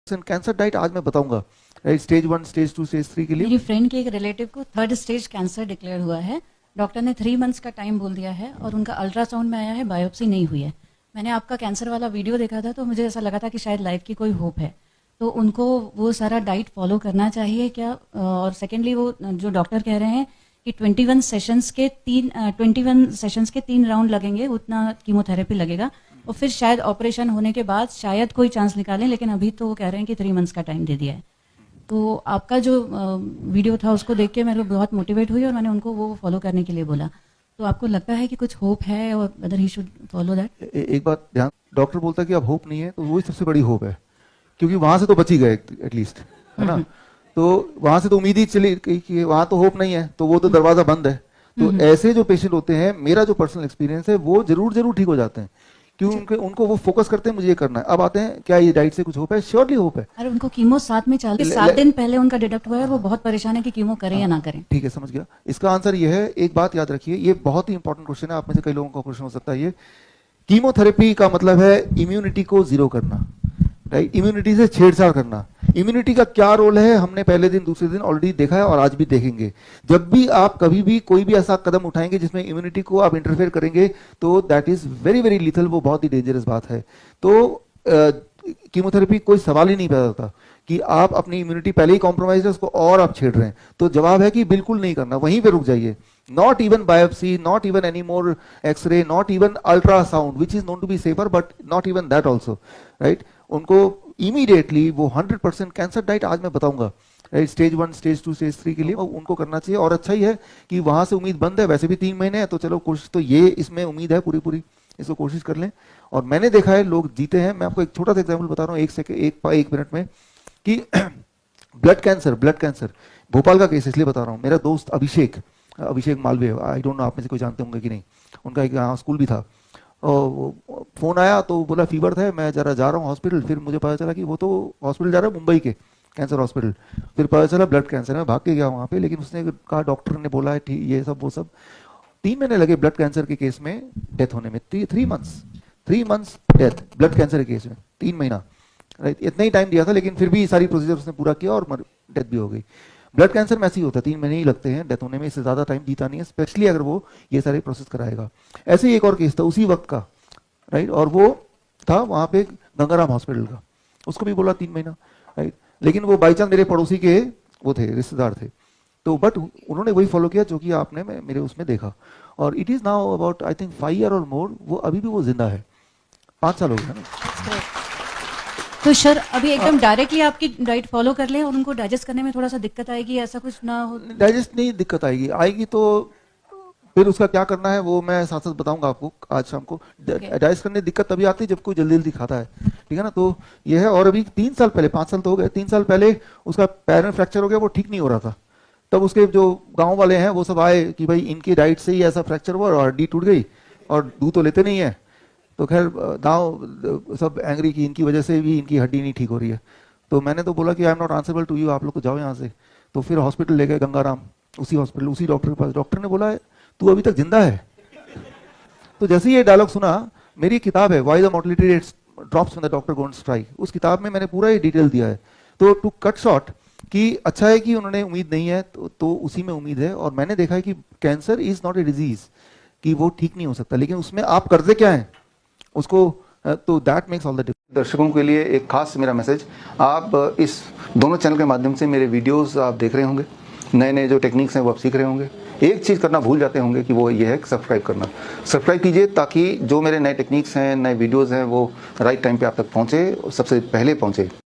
Cancer diet आज मैं बताऊंगा, स्टेज 1, स्टेज 2, स्टेज 3 के लिए। मेरी फ्रेंड के एक रिलेटिव को 3rd स्टेज कैंसर डिक्लेयर हुआ है। डॉक्टर ने 3 मंथ्स का टाइम बोल दिया है और उनका अल्ट्रासाउंड में आया है, बायोप्सी नहीं हुई है। मैंने आपका कैंसर वाला वीडियो देखा था तो मुझे ऐसा लगा था कि शायद लाइफ की कोई होप है। तो उनको वो सारा डाइट फॉलो करना चाहिए क्या? और सेकेंडली वो जो डॉक्टर कह रहे हैं कि 21 सेशंस के 3 राउंड लगेंगे, उतना कीमोथेरेपी लगेगा और फिर शायद ऑपरेशन होने के बाद शायद कोई चांस निकालें, लेकिन अभी तो वो कह रहे हैं कि 3 मंथ्स का टाइम दे दिया है। तो आपका जो वीडियो था उसको देख के मैं बहुत मोटिवेट हुई और मैंने उनको वो फॉलो करने के लिए बोला। तो आपको लगता है कि कुछ होप है और weather he should follow that? एक बात ध्यान, डॉक्टर बोलता है कि अब होप नहीं है, तो वही सबसे बड़ी होप है, क्योंकि वहां से तो बच ही गए एटलीस्ट, है ना। तो वहां से तो उम्मीद ही चली कि वहां तो होप नहीं है, तो वो तो दरवाजा बंद है। तो ऐसे जो पेशेंट होते हैं, मेरा जो पर्सनल एक्सपीरियंस है, वो जरूर ठीक हो जाते हैं, क्योंकि उनको वो फोकस करते हैं मुझे ये करना है। अब आते हैं क्या ये डाइट से कुछ होप है? श्योरली होप है। अरे उनको कीमो साथ में चल 7 दिन पहले उनका डिडक्ट हुआ है और वो बहुत परेशान है कि कीमो करें या ना करें। ठीक है, समझ गया। इसका आंसर ये है, एक बात याद रखिए, ये बहुत ही इंपॉर्टेंट क्वेश्चन है, आप में से कई लोगों का क्वेश्चन हो सकता है ये। कीमोथेरेपी का मतलब है इम्यूनिटी को जीरो करना, राइट? इम्यूनिटी से छेड़छाड़ करना। इम्यूनिटी का क्या रोल है, हमने पहले दिन दूसरे दिन ऑलरेडी देखा है और आज भी देखेंगे। जब भी आप कभी भी कोई भी ऐसा कदम उठाएंगे जिसमें इम्यूनिटी को आप इंटरफेयर करेंगे, तो that is very very lethal, वो बहुत ही डेंजरस बात है। तो कीमोथेरेपी कोई सवाल ही नहीं पैदा होता कि आप अपनी इम्यूनिटी पहले ही कॉम्प्रोमाइज है, उसको और आप छेड़ रहे हैं। तो जवाब है कि बिल्कुल नहीं करना, वहीं पे रुक जाइए। Not even biopsy, not even any more X-ray, not even ultrasound, which is known to be safer, but not even that also, right? उनको immediately वो 100% कैंसर डाइट आज मैं बताऊंगा, right? स्टेज 1, स्टेज 2, स्टेज 3 के लिए उनको करना चाहिए। और अच्छा ही है कि वहां से उम्मीद बंद है, वैसे भी 3 महीने हैं, तो चलो कोशिश तो ये इसमें उम्मीद है पूरी, इसको कोशिश कर लें। और मैंने देखा है लोग जीते हैं। मैं आपको एक छोटा सा एग्जाम्पल बता रहा हूँ, एक मिनट में, कि ब्लड कैंसर भोपाल का केस इसलिए बता रहा हूँ। मेरा दोस्त अभिषेक मालवीय, आई डोंट नो आप में से कोई जानते होंगे कि नहीं, उनका एक यहाँ स्कूल भी था। और फोन आया तो बोला फीवर था, मैं जरा जा रहा हूँ हॉस्पिटल। फिर मुझे पता चला कि वो तो हॉस्पिटल जा रहा है मुंबई के कैंसर हॉस्पिटल। फिर पता चला ब्लड कैंसर है, मैं भाग के गया वहाँ पे, लेकिन उसने कहा, डॉक्टर ने बोला है ठीक, ये सब वो सब। 3 महीने लगे ब्लड कैंसर के केस में डेथ होने में, 3 मंथ्स डेथ ब्लड कैंसर के केस में, 3 महीना, राइट? इतना ही टाइम दिया था, लेकिन फिर भी सारी प्रोसीजर उसने पूरा किया और डेथ भी हो गई। ब्लड कैंसर में ऐसे ही होता है, 3 महीने ही लगते हैं डेथ होने में, इससे ज्यादा टाइम जीता नहीं है, स्पेशली अगर वो ये सारे प्रोसेस कराएगा। ऐसे ही एक और केस था उसी वक्त का, राइट? और वो था वहां पे गंगाराम हॉस्पिटल का, उसको भी बोला 3 महीना, राइट? लेकिन वो बाई चांस मेरे पड़ोसी के वो थे, रिश्तेदार थे। तो बट उन्होंने वही फॉलो किया जो कि आपने मेरे उसमें देखा। और it is now about I think 5 year और मोर, वो अभी भी वो जिंदा है, 5 साल हो गए ना। तो सर अभी एकदम डायरेक्टली आपकी डाइट फॉलो कर लें और उनको डाइजेस्ट करने में थोड़ा सा दिक्कत आएगी, ऐसा कुछ ना हो? डाइजेस्ट नहीं दिक्कत आएगी तो फिर उसका क्या करना है वो मैं साथ साथ बताऊंगा आपको आज शाम को। डाइजेस्ट करने दिक्कत तभी आती है जब कोई जल्दी खाता है, ठीक है ना। तो ये है। और अभी 3 साल पहले, 5 साल तो हो गए, 3 साल पहले उसका पैर में फ्रैक्चर हो गया, वो ठीक नहीं हो रहा था। तब उसके जो गाँव वाले हैं वो सब आए कि भाई इनकी डाइट से ही ऐसा फ्रैक्चर हुआ और हड्डी टूट गई, और दूध तो लेते नहीं है। तो खैर गाँव सब एंग्री की इनकी वजह से भी इनकी हड्डी नहीं ठीक हो रही है। तो मैंने तो बोला कि I am not answerable to you, आप लोग तो जाओ यहाँ से। तो फिर हॉस्पिटल ले गए गंगाराम, उसी हॉस्पिटल, उसी डॉक्टर के पास। डॉक्टर ने बोला तू अभी तक जिंदा है। तो जैसे ही ये डायलॉग सुना, मेरी किताब है why the mortality rate drops when the doctor going strike, उस किताब में मैंने पूरा ये डिटेल दिया है। तो टू कट शॉर्ट कि अच्छा है कि उन्होंने उम्मीद नहीं है, तो उसी में उम्मीद है। और मैंने देखा है कि cancer is not a disease, कि वो ठीक नहीं हो सकता, लेकिन उसमें आप करते क्या है उसको, तो that makes all the difference. दर्शकों के लिए एक खास मेरा मैसेज, आप इस दोनों चैनल के माध्यम से मेरे वीडियोस आप देख रहे होंगे, नए जो टेक्निक्स हैं वो आप सीख रहे होंगे। एक चीज़ करना भूल जाते होंगे कि वो ये है सब्सक्राइब करना। सब्सक्राइब कीजिए ताकि जो मेरे नए टेक्निक्स हैं, नए वीडियोस हैं, वो राइट टाइम पे आप तक पहुँचे, सबसे पहले पहुँचे।